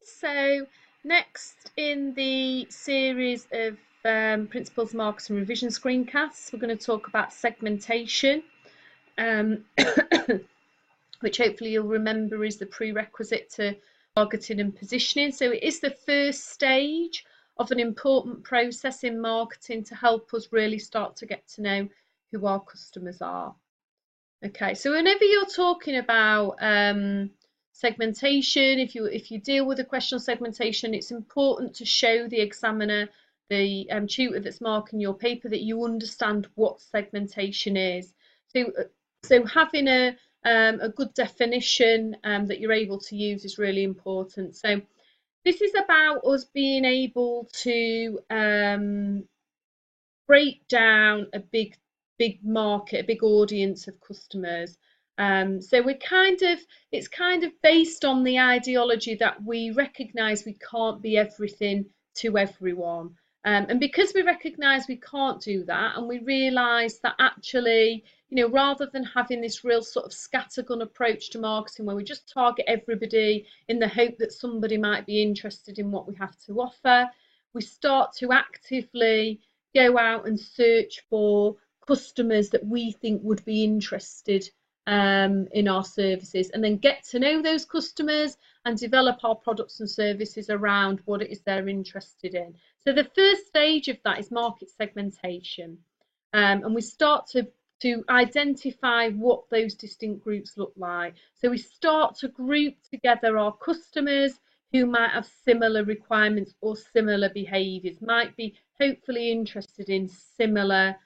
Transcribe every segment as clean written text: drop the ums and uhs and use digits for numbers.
So next in the series of Principles Marketing Revision Screencasts, we're going to talk about segmentation, um, which hopefully you'll remember is the prerequisite to targeting and positioning. So it is the first stage of an important process in marketing to help us really start to get to know who our customers are. Okay, so whenever you're talking about segmentation, if you deal with a question on segmentation, it's important to show the examiner, the tutor that's marking your paper, that you understand what segmentation is. So having a good definition that you're able to use is really important. So this is about us being able to break down a big market, a big audience of customers. So it's kind of based on the ideology that we recognise we can't be everything to everyone. And because we recognise we can't do that, and we realise that actually, rather than having this real sort of scattergun approach to marketing where we just target everybody in the hope that somebody might be interested in what we have to offer, we start to actively go out and search for customers that we think would be interested in our services, and then get to know those customers and develop our products and services around what it is they're interested in. So the first stage of that is market segmentation, and we start to identify what those distinct groups look like. So we start to group together our customers who might have similar requirements or similar behaviours, might be hopefully interested in similar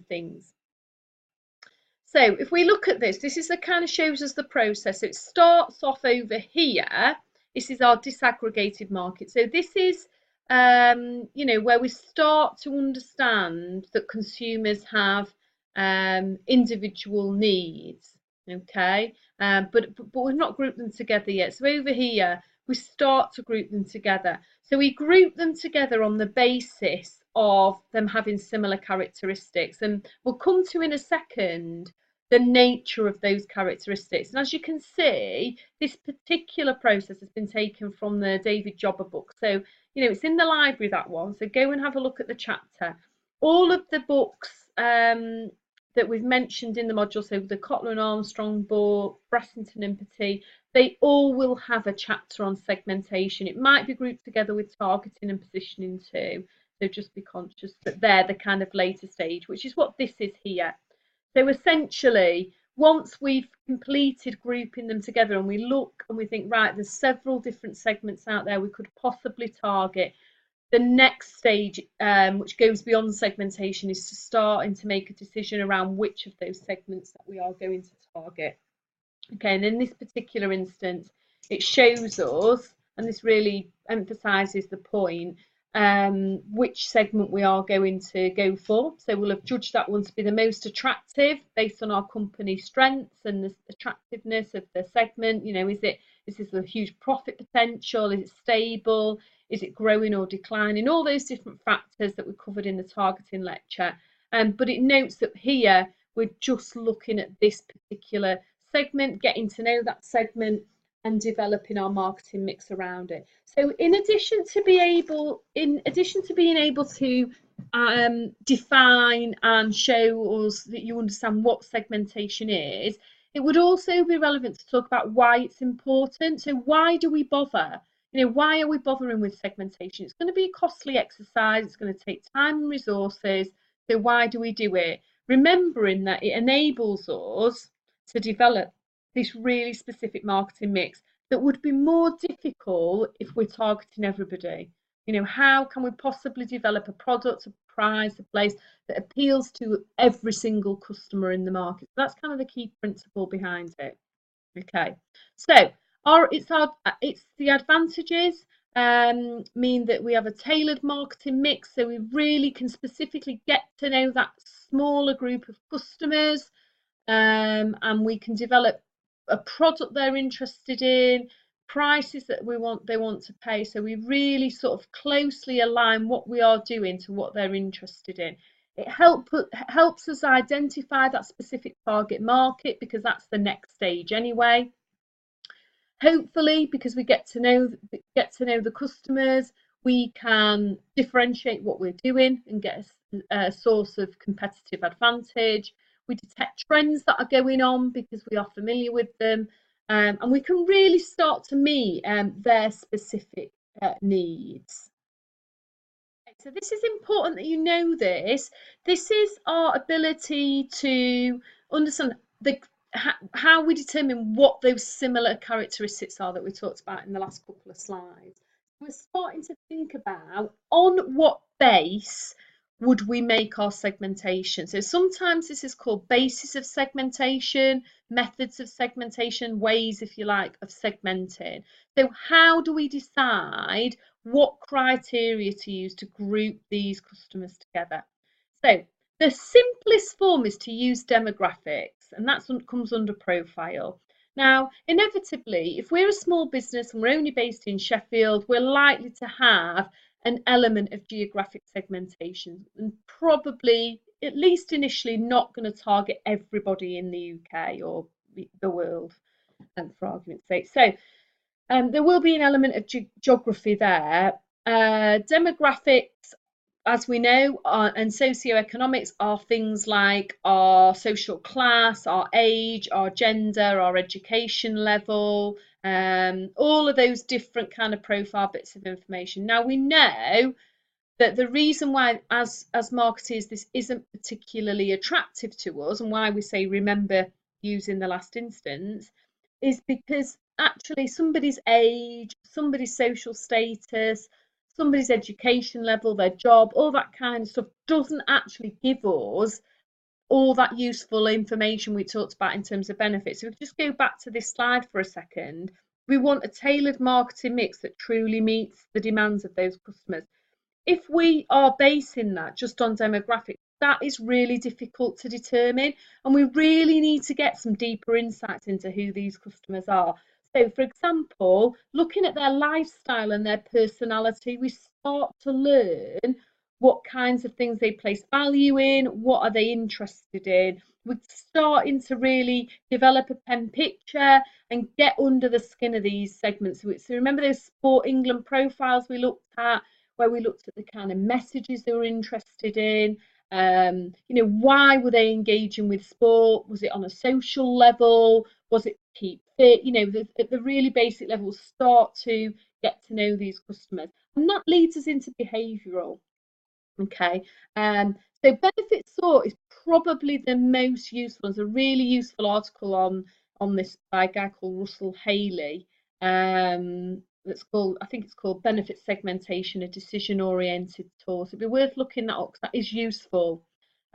things. So if we look at this, this is the kind of shows us the process. So it starts off over here. This is our disaggregated market. So this is where we start to understand that consumers have individual needs. Okay, but we've not grouped them together yet. So over here we start to group them together. So we group them together on the basis of them having similar characteristics, and we'll come to in a second the nature of those characteristics. And as you can see, this particular process has been taken from the David Jobber book. So it's in the library, that one, so go and have a look at the chapter. All of the books that we've mentioned in the module, so the Kotler and Armstrong book, Brassington and Petit, they all will have a chapter on segmentation. It might be grouped together with targeting and positioning too, so just be conscious that they're the kind of later stage, which is what this is here. So essentially, once we've completed grouping them together and we look and we think, right, there's several different segments out there we could possibly target, the next stage, which goes beyond segmentation, is to start and to make a decision around which of those segments that we are going to target. Okay, and in this particular instance, it shows us, and this really emphasises the point, which segment we are going to go for. So we'll have judged that one to be the most attractive based on our company strengths and the attractiveness of the segment. Is this a huge profit potential? Is it stable? Is it growing or declining? All those different factors that we covered in the targeting lecture. But it notes that here we're just looking at this particular segment, getting to know that segment and developing our marketing mix around it. So in addition to being able to define and show us that you understand what segmentation is, it would also be relevant to talk about why it's important. So why do we bother? Why are we bothering with segmentation? It's going to be a costly exercise. It's going to take time and resources. So why do we do it? Remembering that it enables us to develop this really specific marketing mix that would be more difficult if we're targeting everybody. How can we possibly develop a product, a price, a place that appeals to every single customer in the market? So that's kind of the key principle behind it. Okay, so it's the advantages mean that we have a tailored marketing mix, so we really can specifically get to know that smaller group of customers, and we can develop a product they're interested in, prices that they want to pay. So we really sort of closely align what we are doing to what they're interested in. It helps us identify that specific target market, because that's the next stage anyway. Hopefully, because we get to know the customers, we can differentiate what we're doing and get a source of competitive advantage. We detect trends that are going on because we are familiar with them, and we can really start to meet their specific needs. So this is important that you know this. This is our ability to understand how we determine what those similar characteristics are that we talked about in the last couple of slides. We're starting to think about on what base would we make our segmentation. So sometimes this is called basis of segmentation, methods of segmentation, ways, if you like, of segmenting. So how do we decide what criteria to use to group these customers together? So the simplest form is to use demographics, and that comes under profile. Now, inevitably, if we're a small business and we're only based in Sheffield, we're likely to have an element of geographic segmentation, and probably, at least initially, not going to target everybody in the UK or the world, for argument's sake. So there will be an element of geography there. Demographics, as we know, and socioeconomics are things like our social class, our age, our gender, our education level, all of those different kind of profile bits of information. Now we know that the reason why, as marketers, this isn't particularly attractive to us, and why we say remember using the last instance, is because actually somebody's age, somebody's social status, somebody's education level, their job, all that kind of stuff doesn't actually give us all that useful information we talked about in terms of benefits. So if we just go back to this slide for a second, we want a tailored marketing mix that truly meets the demands of those customers. If we are basing that just on demographics, that is really difficult to determine, and we really need to get some deeper insights into who these customers are. So, for example, looking at their lifestyle and their personality, we start to learn what kinds of things they place value in, what are they interested in. We're starting to really develop a pen picture and get under the skin of these segments. So remember those Sport England profiles we looked at, where we looked at the kind of messages they were interested in. Why were they engaging with sport? Was it on a social level? Was it to keep fit? At the really basic level, start to get to know these customers. And that leads us into behavioural. Okay, so benefit sort is probably the most useful. There's a really useful article on this by a guy called Russell Haley. That's called, I think it's called Benefit Segmentation, a Decision-Oriented Tool. So it'd be worth looking that up because that is useful.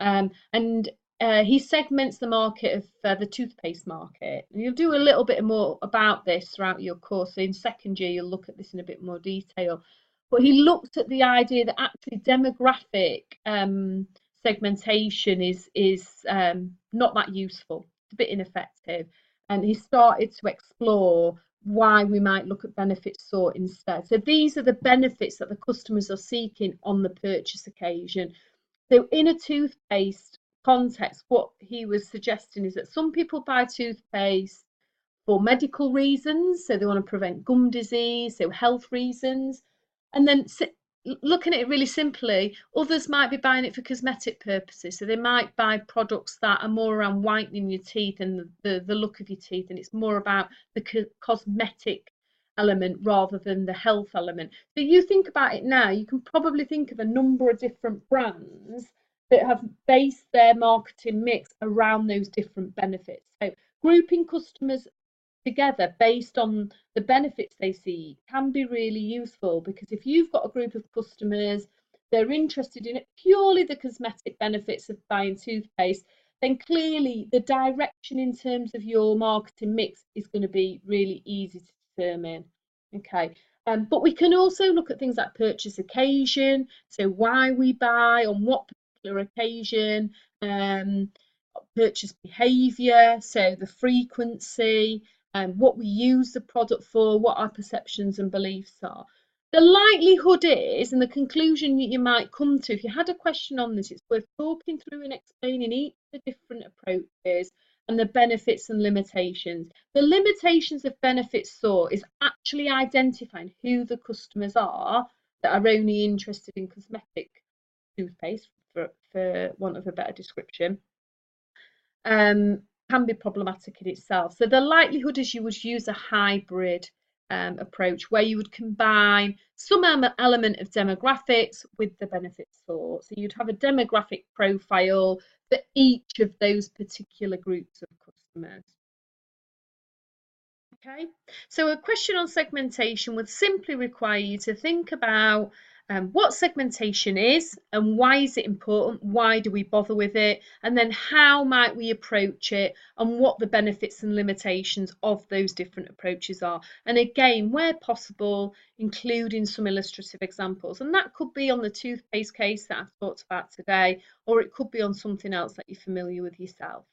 And he segments the market of the toothpaste market. And you'll do a little bit more about this throughout your course. So in second year, you'll look at this in a bit more detail. But he looked at the idea that actually demographic segmentation is not that useful. It's a bit ineffective. And he started to explore why we might look at benefit sort instead. So these are the benefits that the customers are seeking on the purchase occasion. So in a toothpaste context, what he was suggesting is that some people buy toothpaste for medical reasons, so they want to prevent gum disease, so health reasons. And then looking at it really simply, others might be buying it for cosmetic purposes. So they might buy products that are more around whitening your teeth and the look of your teeth, and it's more about the cosmetic element rather than the health element. So you think about it now, you can probably think of a number of different brands that have based their marketing mix around those different benefits. So grouping customers together based on the benefits they see can be really useful, because if you've got a group of customers, they're interested in it purely the cosmetic benefits of buying toothpaste, then clearly the direction in terms of your marketing mix is going to be really easy to determine. Okay, but we can also look at things like purchase occasion, so why we buy, on what particular occasion, purchase behaviour, so the frequency, what we use the product for, what our perceptions and beliefs are. The likelihood is, and the conclusion that you might come to, if you had a question on this, it's worth talking through and explaining each of the different approaches and the benefits and limitations. The limitations of benefits sort is actually identifying who the customers are that are only interested in cosmetic toothpaste, for want of a better description, can be problematic in itself. So the likelihood is you would use a hybrid approach where you would combine some element of demographics with the benefits sort. So you'd have a demographic profile for each of those particular groups of customers. Okay, so a question on segmentation would simply require you to think about what segmentation is and why is it important, why do we bother with it, and then how might we approach it and what the benefits and limitations of those different approaches are. And again, where possible, including some illustrative examples. And that could be on the toothpaste case that I've talked about today, or it could be on something else that you're familiar with yourself.